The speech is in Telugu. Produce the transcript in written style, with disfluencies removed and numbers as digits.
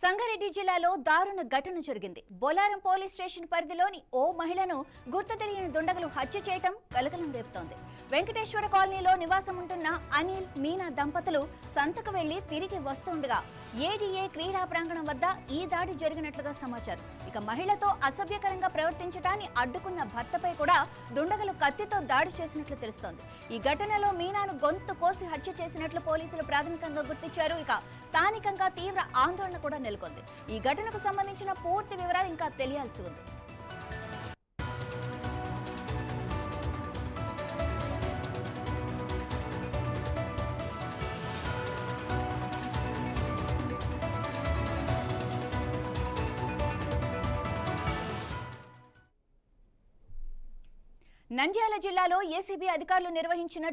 సంగారెడ్డి జిల్లాలో దారుణ ఘటన జరిగింది. బొలారం పోలీస్ స్టేషన్ పరిధిలోని ఓ మహిళను గుర్తు తెలియని దుండగులు హత్య చేయడం కలకలం రేపుతోంది. వెంకటేశ్వర కాలనీలో నివాసం ఉంటున్న అనిల్, మీనా దంపతులు సంతకు వెళ్లి తిరిగి వస్తుండగా ఏడీఏ క్రీడా ప్రాంగణం వద్ద ఈ దాడి జరిగినట్లుగా సమాచారం. ఇక మహిళతో అసభ్యకరంగా ప్రవర్తించడాన్ని అడ్డుకున్న భర్తపై కూడా దుండగులు కత్తితో దాడి చేసినట్లు తెలుస్తోంది. ఈ ఘటనలో మీనాను గొంతు కోసి హత్య చేసినట్లు పోలీసులు ప్రాథమికంగా గుర్తించారు. ఇక స్థానికంగా తీవ్ర ఆందోళన కూడా నెలకొంది. ఈ ఘటనకు సంబంధించిన పూర్తి వివరాలు ఇంకా తెలియాల్సి ఉంది. నంద్యాల జిల్లాలో ఏసీబీ అధికారులు నిర్వహించిన